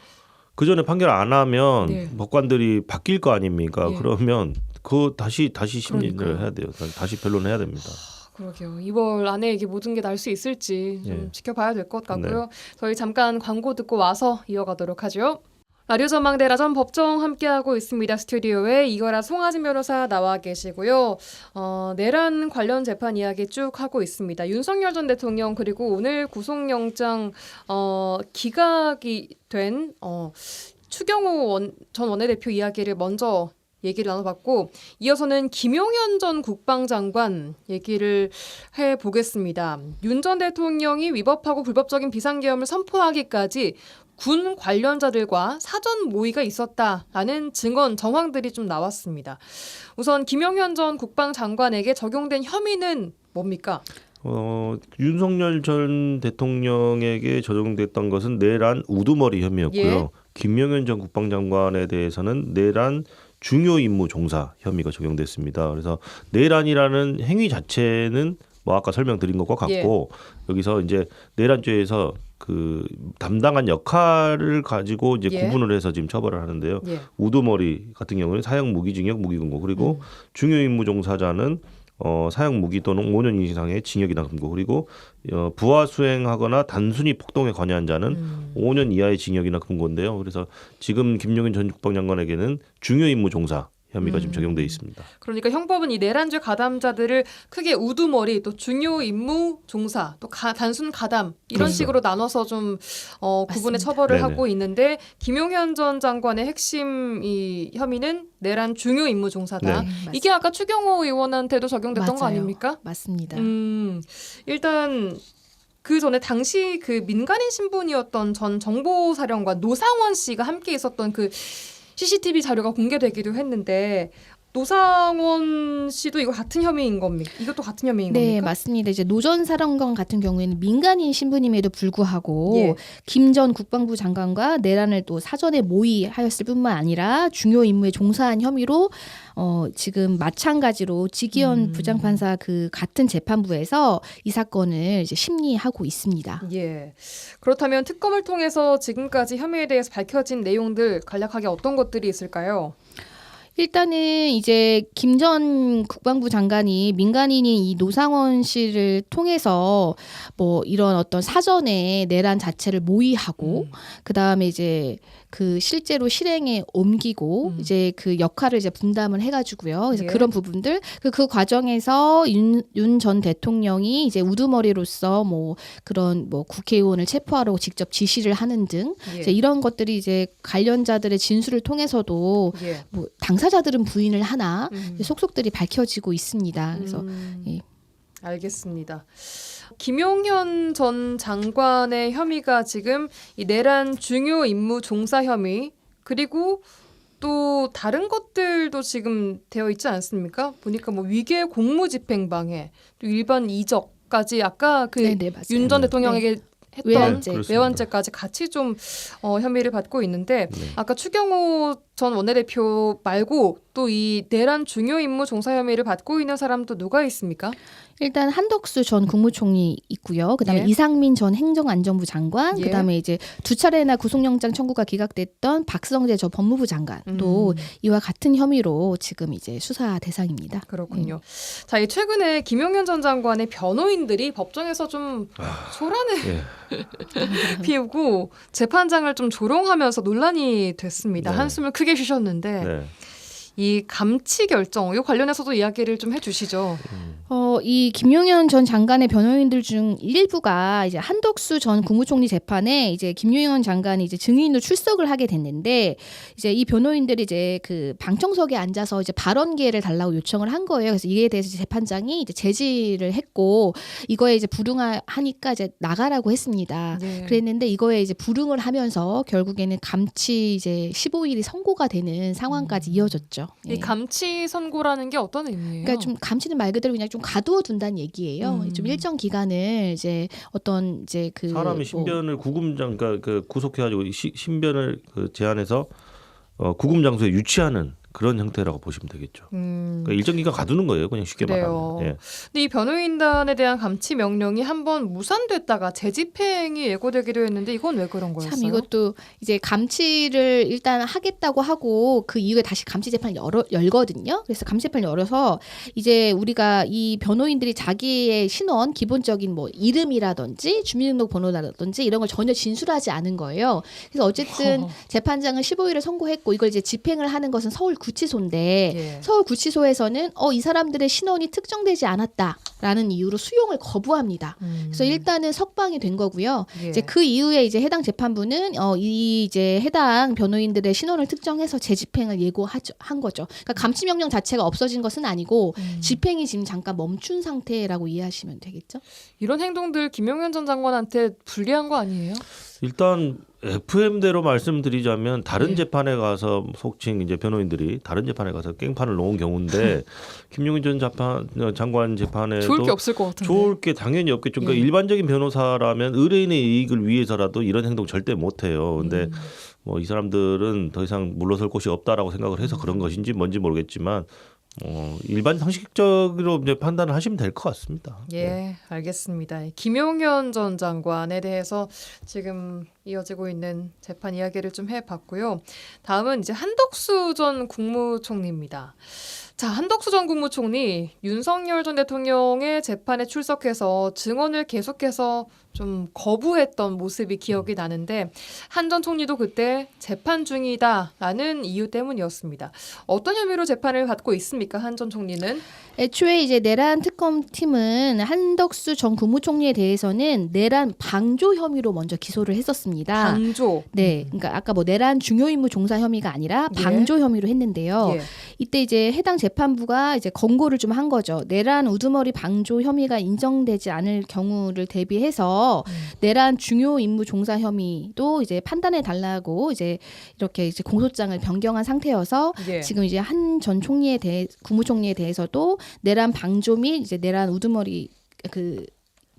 그 전에 판결 안 하면 네. 법관들이 바뀔 거 아닙니까? 예. 그러면 그 다시 심리를 그러니까요. 해야 돼요. 다시 변론해야 됩니다. 그러게요. 2월 안에 이게 모든 게 날 수 있을지 좀 예. 지켜봐야 될 것 같고요. 저희 잠깐 광고 듣고 와서 이어가도록 하죠. 라디오 전망대 라전 법정 함께하고 있습니다. 스튜디오에 이거라 송하진 변호사 나와 계시고요. 내란 관련 재판 이야기 쭉 하고 있습니다. 윤석열 전 대통령 그리고 오늘 구속영장 기각이 된 추경호 전 원내대표 이야기를 먼저 얘기를 나눠봤고 이어서는 김용현 전 국방장관 얘기를 해보겠습니다. 윤 전 대통령이 위법하고 불법적인 비상계엄을 선포하기까지 군 관련자들과 사전 모의가 있었다라는 증언 정황들이 좀 나왔습니다. 우선 김용현 전 국방장관에게 적용된 혐의는 뭡니까? 윤석열 전 대통령에게 적용됐던 것은 내란 우두머리 혐의였고요. 예. 김명현 전 국방장관에 대해서는 내란 중요 임무 종사 혐의가 적용됐습니다. 그래서 내란이라는 행위 자체는 뭐 아까 설명드린 것과 같고 여기서 이제 내란죄에서 그 담당한 역할을 가지고 이제 예. 구분을 해서 지금 처벌을 하는데요. 예. 우두머리 같은 경우는 사형 무기징역 무기금고 그리고 중요 임무 종사자는 사형 무기 또는 5년 이상의 징역이나 금고 그리고 부하 수행하거나 단순히 폭동에 관여한 자는 5년 이하의 징역이나 금고인데요. 그래서 지금 김용현 전 국방장관에게는 중요 임무 종사 혐의가 지금 적용돼 있습니다. 그러니까 형법은 이 내란죄 가담자들을 크게 우두머리 또 중요 임무 종사 또 단순 가담 이런 그렇죠. 식으로 나눠서 좀 구분해 맞습니다. 처벌을 네네. 하고 있는데 김용현 전 장관의 핵심 이 혐의는 내란 중요 임무 종사다. 네. 이게 아까 추경호 의원한테도 적용됐던 거 맞아요. 아닙니까? 맞습니다. 일단 그 전에 당시 그 민간인 신분이었던 전 정보사령관 노상원 씨가 함께 있었던 그 CCTV 자료가 공개되기도 했는데 노상원 씨도 이거 같은 혐의인 겁니까? 이것도 같은 혐의인 네, 겁니까? 맞습니다. 이제 노 전 사령관 같은 경우에는 민간인 신분임에도 불구하고 예. 김 전 국방부 장관과 내란을 또 사전에 모의하였을 뿐만 아니라 중요 임무에 종사한 혐의로 지금 마찬가지로 지기현 부장판사 그 같은 재판부에서 이 사건을 이제 심리하고 있습니다. 예. 그렇다면 특검을 통해서 지금까지 혐의에 대해서 밝혀진 내용들 간략하게 어떤 것들이 있을까요? 일단은 이제 김 전 국방부 장관이 민간인인 이 노상원 씨를 통해서 뭐 이런 어떤 사전에 내란 자체를 모의하고 그 다음에 이제 그 실제로 실행에 옮기고 이제 그 역할을 이제 분담을 해가지고요. 그래서 예. 그런 부분들 그 과정에서 윤 전 대통령이 이제 우두머리로서 뭐 그런 뭐 국회의원을 체포하라고 직접 지시를 하는 등 예. 이제 이런 것들이 이제 관련자들의 진술을 통해서도 예. 뭐 당사자들은 부인을 하나 속속들이 밝혀지고 있습니다. 그래서 예. 알겠습니다. 김용현 전 장관의 혐의가 지금 이 내란 중요 임무 종사 혐의 그리고 또 다른 것들도 지금 되어 있지 않습니까? 보니까 뭐 위계 공무집행방해 또 일반 이적까지 아까 그 네네, 맞아요. 윤 전 대통령에게 했던 외환죄. 그렇습니다. 외환죄까지 같이 좀 혐의를 받고 있는데 아까 추경호 전 원내대표 말고 또 이 내란 중요 임무 종사 혐의를 받고 있는 사람도 누가 있습니까? 일단 한덕수 전 국무총리 있고요. 그다음에 예. 이상민 전 행정안전부 장관, 예. 그다음에 이제 두 차례나 구속영장 청구가 기각됐던 박성재 전 법무부 장관도 이와 같은 혐의로 지금 이제 수사 대상입니다. 그렇군요. 자, 이 최근에 김용현 전 장관의 변호인들이 법정에서 좀 소란을 예. 피우고 재판장을 좀 조롱하면서 논란이 됐습니다. 네. 한숨을 크게 쉬셨는데 네. 이 감치 결정 이 관련해서도 이야기를 좀 해주시죠. 이 김용현 전 장관의 변호인들 중 일부가 이제 한덕수 전 국무총리 재판에 이제 김용현 장관이 이제 증인으로 출석을 하게 됐는데 이제 이 변호인들이 이제 그 방청석에 앉아서 이제 발언 기회를 달라고 요청을 한 거예요. 그래서 이에 대해서 이제 재판장이 이제 제지를 했고 이거에 이제 불응하니까 이제 나가라고 했습니다. 네. 그랬는데 이거에 이제 불응을 하면서 결국에는 감치 이제 15일이 선고가 되는 상황까지 이어졌죠. 이 감치 선고라는 게 어떤 의미예요? 그러니까 좀 감치는 말 그대로 그냥 좀 가두어 둔다는 얘기예요. 좀 일정 기간을 이제 어떤 이제 그 사람이 신변을 구금장 그러니까 그 구속해가지고 신변을 그 제한해서 구금 장소에 유치하는 그런 형태라고 보시면 되겠죠. 그러니까 일정 기간 가두는 거예요. 그냥 쉽게 그래요. 말하면. 예. 근데 이 변호인단에 대한 감치 명령이 한번 무산됐다가 재집행이 예고되기도 했는데 이건 왜 그런 거였어요? 참 이것도 이제 감치를 일단 하겠다고 하고 그 이후에 다시 감치 재판을 열거든요. 그래서 감치 재판을 열어서 이제 우리가 이 변호인들이 자기의 신원 기본적인 뭐 이름이라든지 주민등록번호라든지 이런 걸 전혀 진술하지 않은 거예요. 그래서 어쨌든 재판장은 15일을 선고했고 이걸 이제 집행을 하는 것은 서울구치소인데 예. 서울구치소에서는 이 사람들의 신원이 특정되지 않았다라는 이유로 수용을 거부합니다. 그래서 일단은 석방이 된 거고요. 예. 이제 그 이후에 이제 해당 재판부는 이 이제 해당 변호인들의 신원을 특정해서 재집행을 예고한 거죠. 그러니까 감치 명령 자체가 없어진 것은 아니고 집행이 지금 잠깐 멈춘 상태라고 이해하시면 되겠죠. 이런 행동들 김용현 전 장관한테 불리한 거 아니에요? 일단 FM대로 말씀드리자면 다른 예. 재판에 가서 속칭 이제 변호인들이 다른 재판에 가서 깽판을 놓은 경우인데 김용현 전 장관 재판에도 좋을 게 없을 것 같은데. 좋을 게 당연히 없겠죠. 그러니까 예. 일반적인 변호사라면 의뢰인의 이익을 위해서라도 이런 행동 절대 못 해요. 근데 뭐 이 사람들은 더 이상 물러설 곳이 없다라고 생각을 해서 그런 것인지 뭔지 모르겠지만 일반 상식적으로 이제 판단을 하시면 될 것 같습니다. 예, 알겠습니다. 김용현 전 장관에 대해서 지금 이어지고 있는 재판 이야기를 좀 해봤고요. 다음은 이제 한덕수 전 국무총리입니다. 자, 한덕수 전 국무총리 윤석열 전 대통령의 재판에 출석해서 증언을 계속해서 좀 거부했던 모습이 기억이 나는데 한 전 총리도 그때 재판 중이다라는 이유 때문이었습니다. 어떤 혐의로 재판을 받고 있습니까? 한 전 총리는? 애초에 이제 내란 특검팀은 한덕수 전 국무총리에 대해서는 내란 방조 혐의로 먼저 기소를 했었습니다. 방조. 네, 그러니까 아까 뭐 내란 중요 임무 종사 혐의가 아니라 예. 방조 혐의로 했는데요. 예. 이때 이제 해당 재판부가 이제 권고를 좀 한 거죠. 내란 우두머리 방조 혐의가 인정되지 않을 경우를 대비해서 내란 중요 임무 종사 혐의도 이제 판단해 달라고 이제 이렇게 이제 공소장을 변경한 상태여서 예. 지금 이제 한 전 총리에 대해 국무총리에 대해서도 내란 방조 및 이제 내란 우두머리 그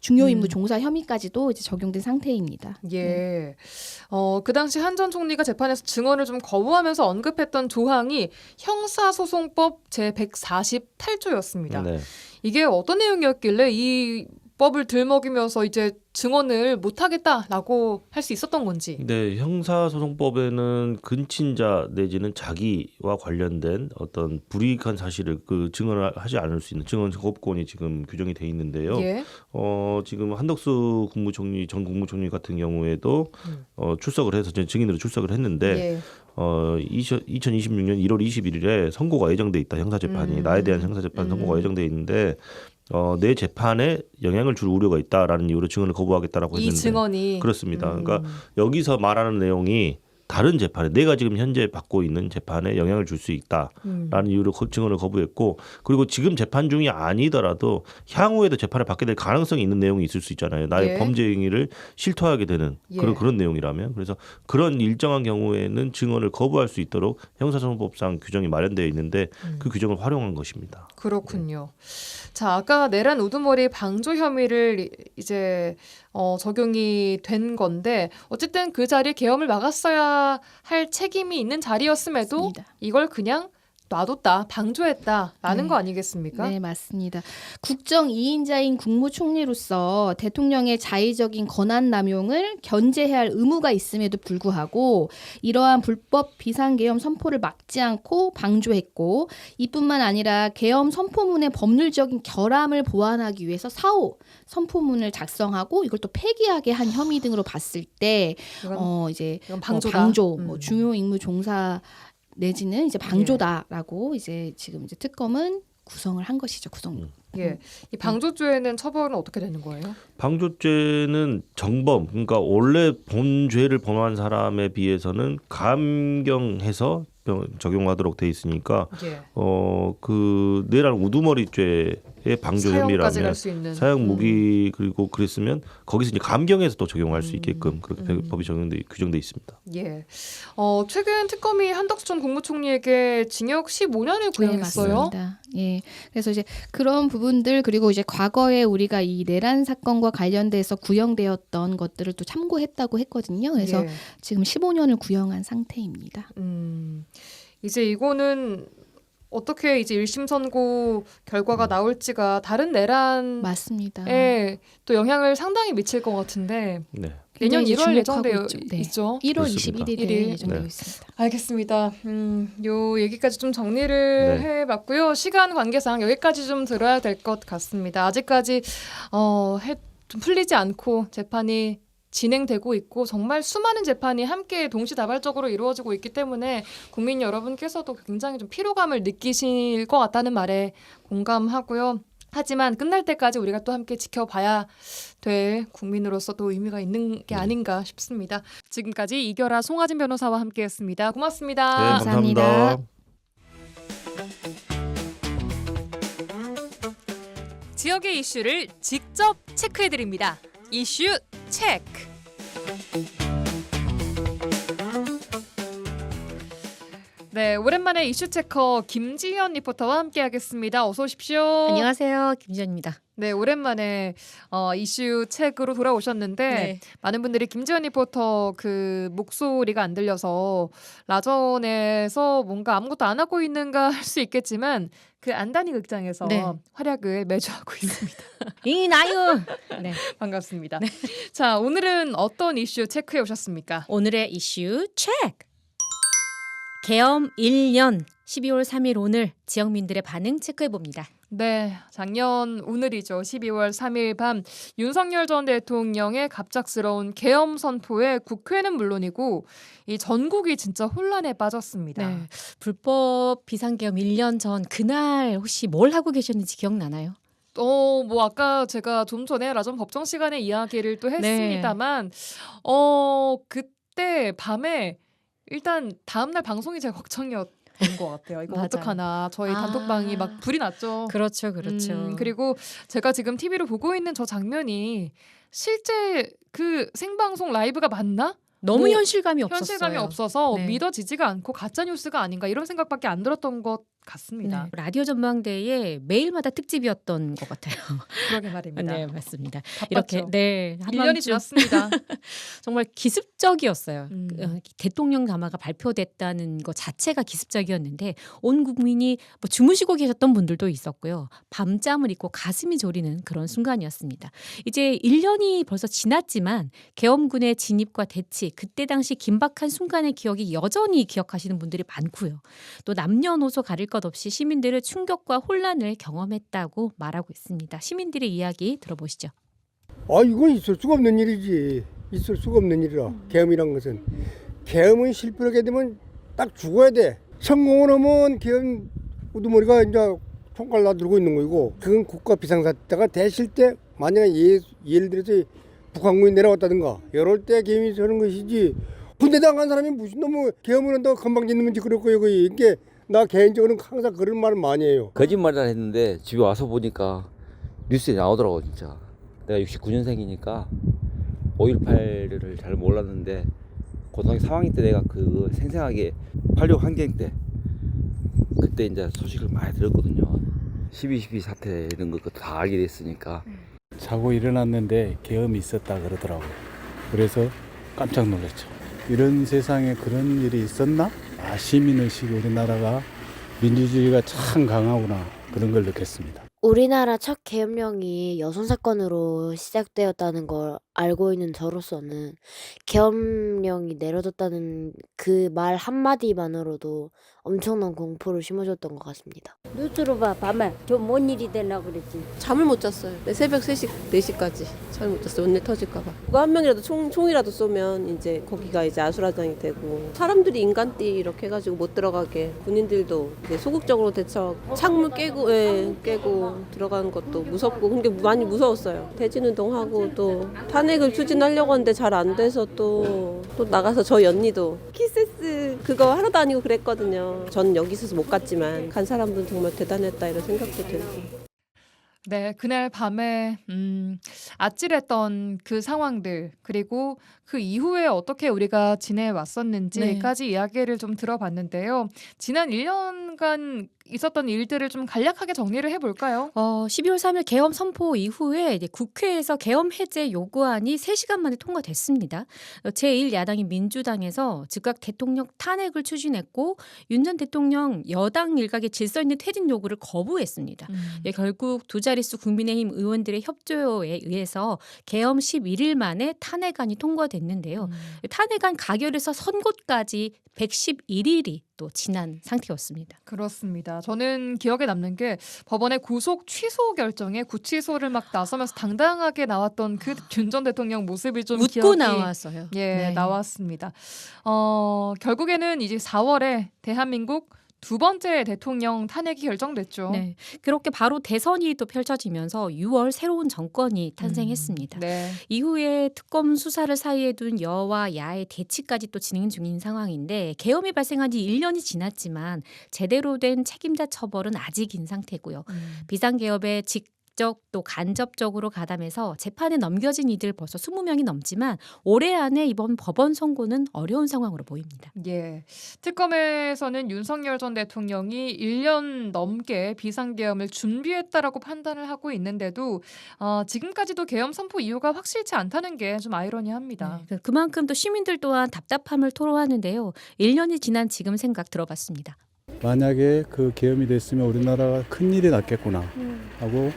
중요 임무 종사 혐의까지도 이제 적용된 상태입니다. 예. 그 당시 한 전 총리가 재판에서 증언을 좀 거부하면서 언급했던 조항이 형사소송법 제148조였습니다. 네. 이게 어떤 내용이었길래 이 법을 들먹이면서 이제 증언을 못하겠다라고 할 수 있었던 건지. 네, 형사소송법에는 근친자 내지는 자기와 관련된 어떤 불이익한 사실을 그 증언을 하지 않을 수 있는 증언 거부권이 지금 규정이 돼 있는데요. 예. 지금 한덕수 전 국무총리 같은 경우에도 출석을 해서 증인으로 출석을 했는데 예. 2026년 1월 21일에 선고가 예정돼 있다. 형사재판이 나에 대한 형사재판 선고가 예정돼 있는데 내 재판에 영향을 줄 우려가 있다라는 이유로 증언을 거부하겠다라고 했는데 이 증언이 그렇습니다. 그러니까 여기서 말하는 내용이 다른 재판에 내가 지금 현재 받고 있는 재판에 영향을 줄 수 있다라는 이유로 증언을 거부했고 그리고 지금 재판 중이 아니더라도 향후에도 재판을 받게 될 가능성이 있는 내용이 있을 수 있잖아요. 나의 예. 범죄 행위를 실토하게 되는 예. 그런 내용이라면 그래서 그런 일정한 경우에는 증언을 거부할 수 있도록 형사소송법상 규정이 마련되어 있는데 그 규정을 활용한 것입니다. 그렇군요. 자, 아까 내란 우두머리 방조 혐의를 이제 적용이 된 건데 어쨌든 그 자리에 계엄을 막았어야 할 책임이 있는 자리였음에도 맞습니다. 이걸 그냥 놔뒀다, 방조했다라는 거 아니겠습니까? 네, 맞습니다. 국정 2인자인 국무총리로서 대통령의 자의적인 권한 남용을 견제해야 할 의무가 있음에도 불구하고 이러한 불법 비상계엄 선포를 막지 않고 방조했고 이뿐만 아니라 계엄 선포문의 법률적인 결함을 보완하기 위해서 4호 선포문을 작성하고 이걸 또 폐기하게 한 혐의 등으로 봤을 때 이건 방조다. 방조, 뭐 중요 임무 종사 내지는 이제 방조다라고 이제 지금 이제 특검은 구성을 한 것이죠. 구성 예. 이 방조죄는 처벌은 어떻게 되는 거예요? 방조죄는 정범, 그러니까 원래 본 죄를 범한 사람에 비해서는 감경해서 적용하도록 돼 있으니까 예. 그 내란 우두머리죄의 방조 사형까지 혐의라면 갈 수 있는. 사형 무기 그리고 그랬으면 거기서 이제 감경해서 또 적용할 수 있게끔 그렇게 법이 규정돼 있습니다. 예. 최근 특검이 한덕수 전 국무총리에게 징역 15년을 네, 구형했어요. 맞습니다. 예. 그래서 이제 그런 부분들 그리고 이제 과거에 우리가 이 내란 사건과 관련돼서 구형되었던 것들을 또 참고했다고 했거든요. 그래서 예. 지금 15년을 구형한 상태입니다. 이제 이거는 어떻게 이제 1심 선고 결과가 나올지가 다른 내란에 맞습니다. 또 영향을 상당히 미칠 것 같은데 네. 내년 굉장히 1월 주목하고 예정되어 있죠. 네. 있죠. 1월 그렇습니다. 21일에 일일. 예정되어 네. 있습니다. 알겠습니다. 요 얘기까지 좀 정리를 네. 해봤고요. 시간 관계상 여기까지 좀 들어야 될 것 같습니다. 아직까지 좀 풀리지 않고 재판이 진행되고 있고 정말 수많은 재판이 함께 동시다발적으로 이루어지고 있기 때문에 국민 여러분께서도 굉장히 좀 피로감을 느끼실 것 같다는 말에 공감하고요. 하지만 끝날 때까지 우리가 또 함께 지켜봐야 될 국민으로서 또 의미가 있는 게 아닌가 싶습니다. 지금까지 이결아 송하진 변호사와 함께했습니다. 고맙습니다. 네, 감사합니다. 감사합니다. 지역의 이슈를 직접 체크해드립니다. 이슈 체크. 네, 오랜만에 이슈 체커 김지현 리포터와 함께하겠습니다. 어서 오십시오. 안녕하세요. 김지연입니다. 네, 오랜만에 이슈 책으로 돌아오셨는데 네. 많은 분들이 김지현 리포터 그 목소리가 안 들려서 라전에서 뭔가 아무것도 안 하고 있는가 할 수 있겠지만 그 안단이 극장에서 네. 활약을 매주 하고 있습니다. 이나유. 네. 반갑습니다. 자, 오늘은 어떤 이슈 체크해 오셨습니까? 오늘의 이슈 체크. 계엄 1년 12월 3일 오늘 지역민들의 반응 체크해 봅니다. 네, 작년 오늘이죠. 12월 3일 밤 윤석열 전 대통령의 갑작스러운 계엄 선포에 국회는 물론이고 이 전국이 진짜 혼란에 빠졌습니다. 네. 불법 비상계엄 1년 전 그날 혹시 뭘 하고 계셨는지 기억나나요? 뭐 아까 제가 좀 전에 라전 법정 시간에 이야기를 또 했습니다만 그때 밤에 일단 다음날 방송이 제일 걱정이었던 것 같아요. 이거 맞아요. 어떡하나. 저희 단톡방이 막 불이 났죠. 그렇죠. 그리고 제가 지금 TV로 보고 있는 저 장면이 실제 그 생방송 라이브가 맞나? 너무 뭐 현실감이 없었어요. 현실감이 없어서 네. 믿어지지가 않고 가짜 뉴스가 아닌가 이런 생각밖에 안 들었던 것 같습니다. 네. 라디오 전망대에 매일마다 특집이었던 것 같아요. 그러게 말입니다. 네, 맞습니다. 바빴죠. 이렇게 네, 1년이 한밤중 지났습니다. 정말 기습적이었어요. 음. 대통령 담화가 발표됐다는 것 자체가 기습적이었는데 온 국민이 뭐 주무시고 계셨던 분들도 있었고요. 밤잠을 잊고 가슴이 저리는 그런 순간이었습니다. 이제 1년이 벌써 지났지만 계엄군의 진입과 대치, 그때 당시 긴박한 순간의 기억이 여전히 기억하시는 분들이 많고요. 또 남녀노소 가릴 것 없이 시민들의 충격과 혼란을 경험했다고 말하고 있습니다. 시민들의 이야기 들어보시죠. 이건 있을 수가 없는 일이지. 있을 수가 없는 일이라. 계엄이란 것은. 계엄은 실패하게 되면 딱 죽어야 돼. 성공을 하면 계엄 우두머리가 이제 총칼 놔들고 있는 거고, 그건 국가 비상사태가 되실 때 만약에 예를 들어서 북한군이 내려왔다든가 이럴 때 계엄이 서는 것이지. 군대 당한 사람이 무슨 놈의 계엄을 한다고 건방짓는지 그럴 거예요. 이게 나 개인적으로는 항상 그런 말을 많이 해요. 거짓말을 했는데 집에 와서 보니까 뉴스에 나오더라고. 진짜 내가 69년생이니까 5.18을 잘 몰랐는데 고등학교 3학년 때 내가 그 생생하게 8.6 항쟁 때 그때 이제 소식을 많이 들었거든요. 12.12 사태 이런 것도 다 알게 됐으니까. 자고 일어났는데 계엄이 있었다 그러더라고요. 그래서 깜짝 놀랐죠. 이런 세상에 그런 일이 있었나? 시민의식이 우리나라가 민주주의가 참 강하구나, 그런 걸 느꼈습니다. 우리나라 첫 계엄령이 여성 사건으로 시작되었다는 걸 알고 있는 저로서는 계엄령이 내려졌다는 그 말 한마디만으로도 엄청난 공포를 심어줬던 것 같습니다. 뉴스로 봐, 밤에 저 뭔 일이 되나 그랬지. 잠을 못 잤어요. 새벽 3시, 4시까지 잠을 못 잤어요. 원래 터질까봐. 누가 한 명이라도 총이라도 쏘면 이제 거기가 이제 아수라장이 되고, 사람들이 인간띠 이렇게 해가지고 못 들어가게 군인들도 이제 소극적으로 대처, 창문 깨고 하고 들어가는 것도 무섭고 그게 많이 무서웠어요. 퇴진운동하고 또 탄핵을 추진하려고 하는데 잘 안 돼서 또 나가서 저희 언니도 키세스 그거 하러 다니고 그랬거든요. 저는 여기 있어서 못 갔지만 간 사람들은 정말 대단했다 이런 생각도 들고. 네, 그날 밤에 아찔했던 그 상황들 그리고 그 이후에 어떻게 우리가 지내왔었는지까지 이야기를 좀 들어봤는데요. 지난 1년간 있었던 일들을 좀 간략하게 정리를 해볼까요? 12월 3일 계엄 선포 이후에 이제 국회에서 계엄 해제 요구안이 3시간 만에 통과됐습니다. 제1야당인 민주당에서 즉각 대통령 탄핵을 추진했고 윤 전 대통령 여당 일각의 질서 있는 퇴진 요구를 거부했습니다. 결국 두 자릿수 국민의힘 의원들의 협조에 의해서 계엄 11일 만에 탄핵안이 통과됐는데요. 탄핵안 가결해서 선고까지 111일이 또 지난 상태였습니다. 그렇습니다. 저는 기억에 남는 게 법원의 구속 취소 결정에 구치소를 막 나서면서 당당하게 나왔던 그 윤 전 대통령 모습이 좀 웃고 기억이 나왔어요. 네. 나왔습니다. 결국에는 이제 4월에 대한민국 두 번째 대통령 탄핵이 결정됐죠. 네. 그렇게 바로 대선이 또 펼쳐지면서 6월 새로운 정권이 탄생했습니다. 네. 이후에 특검 수사를 사이에 둔 여와 야의 대치까지 또 진행 중인 상황인데 계엄이 발생한 지 1년이 지났지만 제대로 된 책임자 처벌은 아직인 상태고요. 비상계엄에 직접 또 간접적으로 가담해서 재판에 넘겨진 이들 벌써 20명이 넘지만 올해 안에 이번 법원 선고는 어려운 상황으로 보입니다. 예. 특검에서는 윤석열 전 대통령이 1년 넘게 비상계엄을 준비했다라고 판단을 하고 있는데도 지금까지도 계엄 선포 이유가 확실치 않다는 게 좀 아이러니합니다. 네, 그만큼 또 시민들 또한 답답함을 토로하는데요. 1년이 지난 지금 생각 들어봤습니다. 만약에 그 계엄이 됐으면 우리나라가 큰일이 났겠구나 하고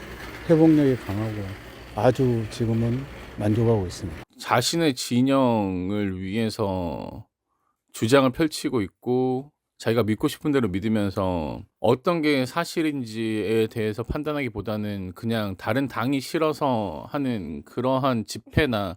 회복력이 강하고 아주 지금은 만족하고 있습니다. 자신의 진영을 위해서 주장을 펼치고 있고 자기가 믿고 싶은 대로 믿으면서 어떤 게 사실인지에 대해서 판단하기보다는 그냥 다른 당이 싫어서 하는 그러한 집회나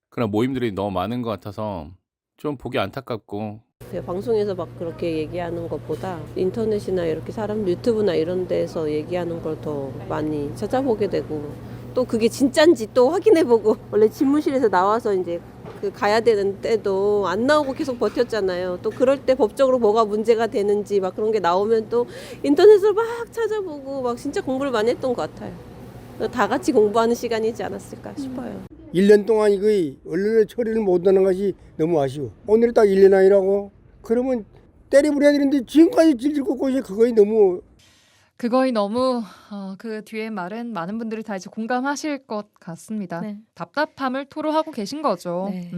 그런 모임들이 너무 많은 것 같아서 좀 보기 안타깝고 방송에서 막 그렇게 얘기하는 것보다 인터넷이나 이렇게 사람 유튜브나 이런 데서 얘기하는 걸 더 많이 찾아보게 되고 또 그게 진짠지 또 확인해보고 원래 집무실에서 나와서 이제 그 가야 되는 때도 안 나오고 계속 버텼잖아요. 또 그럴 때 법적으로 뭐가 문제가 되는지 막 그런 게 나오면 또 인터넷을 막 찾아보고 막 진짜 공부를 많이 했던 것 같아요. 다 같이 공부하는 시간이지 않았을까 싶어요. 1년 동안 이거 언론의 처리를 못하는 것이 너무 아쉬워. 오늘이 딱 1년 아니라고? 그러면 때려부려야 되는데 지금까지 질질 꽂고 있어. 그거이 너무 그 뒤에 말은 많은 분들이 다 이제 공감하실 것 같습니다. 네. 답답함을 토로하고 계신 거죠. 네.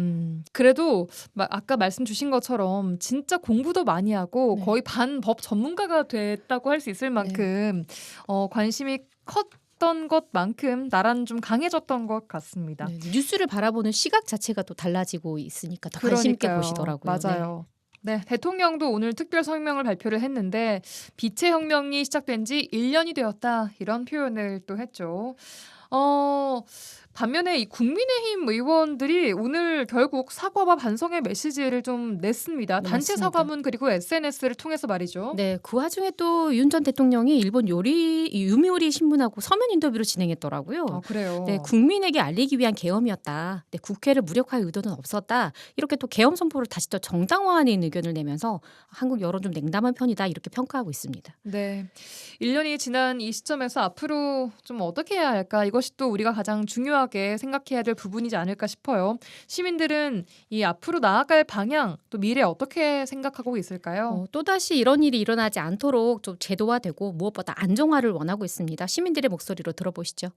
그래도 아까 말씀 주신 것처럼 진짜 공부도 많이 하고 네. 거의 반법 전문가가 됐다고 할 수 있을 만큼 관심이 컸던 것만큼 나라는 좀 강해졌던 것 같습니다. 네, 뉴스를 바라보는 시각 자체가 또 달라지고 있으니까 더 관심 있게 그러니까요. 보시더라고요. 맞아요. 네, 대통령도 오늘 특별 성명을 발표를 했는데 빛의 혁명이 시작된 지 1년이 되었다 이런 표현을 또 했죠. 반면에 이 국민의힘 의원들이 오늘 결국 사과와 반성의 메시지를 좀 냈습니다. 네, 단체 맞습니다. 사과문 그리고 SNS를 통해서 말이죠. 네, 그 와중에 또 윤 전 대통령이 일본 유미우리 신문하고 서면 인터뷰를 진행했더라고요. 그래요. 네, 국민에게 알리기 위한 계엄이었다. 네, 국회를 무력화할 의도는 없었다. 이렇게 또 계엄 선포를 다시 또 정당화하는 의견을 내면서 한국 여론 좀 냉담한 편이다 이렇게 평가하고 있습니다. 네, 1년이 지난 이 시점에서 앞으로 좀 어떻게 해야 할까? 이것이 또 우리가 가장 중요하게 생각해야 될 부분이지 않을까 싶어요. 시민들은 이 앞으로 나아갈 방향 또 미래 어떻게 생각하고 있을까요? 또다시 이런 일이 일어나지 않도록 좀 제도화되고 무엇보다 안정화를 원하고 있습니다. 시민들의 목소리로 들어보시죠.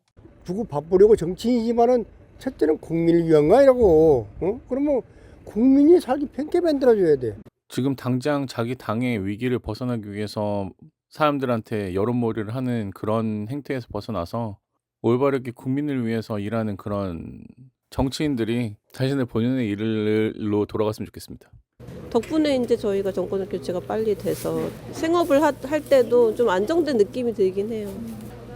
두고 바쁘려고 정치인이지만은 첫째는 국민을 위한 거 아니라고. 그러면 국민이 살기 편하게 만들어줘야 돼. 지금 당장 자기 당의 위기를 벗어나기 위해서 사람들한테 여론몰이를 하는 그런 행태에서 벗어나서 올바르게 국민을 위해서 일하는 그런 정치인들이 자신의 본연의 일로 돌아갔으면 좋겠습니다. 덕분에 이제 저희가 정권 교체가 빨리 돼서 생업을 할 때도 좀 안정된 느낌이 들긴 해요.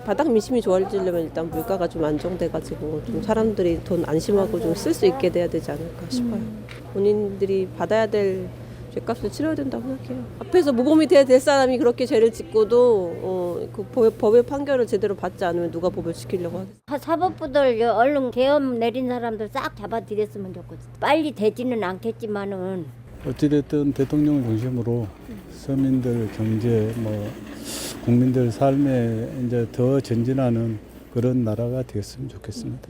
바닥 민심이 좋아지려면 일단 물가가 좀 안정돼가지고 좀 사람들이 돈 안심하고 좀 쓸 수 있게 돼야 되지 않을까 싶어요. 본인들이 받아야 될 죄값을 치러야 된다고 생각해요. 앞에서 모범이 돼야 될 사람이 그렇게 죄를 짓고도 그 법의 판결을 제대로 받지 않으면 누가 법을 지키려고 하겠어요. 사법부들 얼른 계엄 내린 사람들 싹 잡아들였으면 좋겠어. 빨리 되지는 않겠지만은 어찌됐든 대통령을 중심으로 서민들 경제 국민들 삶에 이제 더 전진하는 그런 나라가 되었으면 좋겠습니다.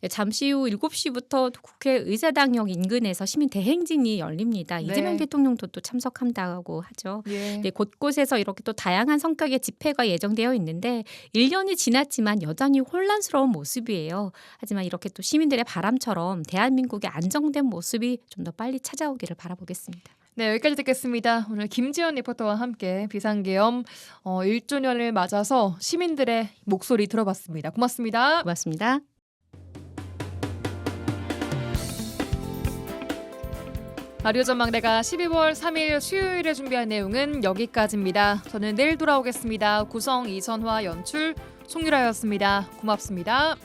네, 잠시 후 7시부터 국회 의사당역 인근에서 시민 대행진이 열립니다. 네. 이재명 대통령도 또 참석한다고 하죠. 예. 네, 곳곳에서 이렇게 또 다양한 성격의 집회가 예정되어 있는데 1년이 지났지만 여전히 혼란스러운 모습이에요. 하지만 이렇게 또 시민들의 바람처럼 대한민국의 안정된 모습이 좀 더 빨리 찾아오기를 바라보겠습니다. 네, 여기까지 듣겠습니다. 오늘 김지연 리포터와 함께 비상계엄 1주년을 맞아서 시민들의 목소리 들어봤습니다. 고맙습니다. 고맙습니다. 라디오 전망대가 12월 3일 수요일에 준비한 내용은 여기까지입니다. 저는 내일 돌아오겠습니다. 구성 이선화 연출 송유라였습니다. 고맙습니다.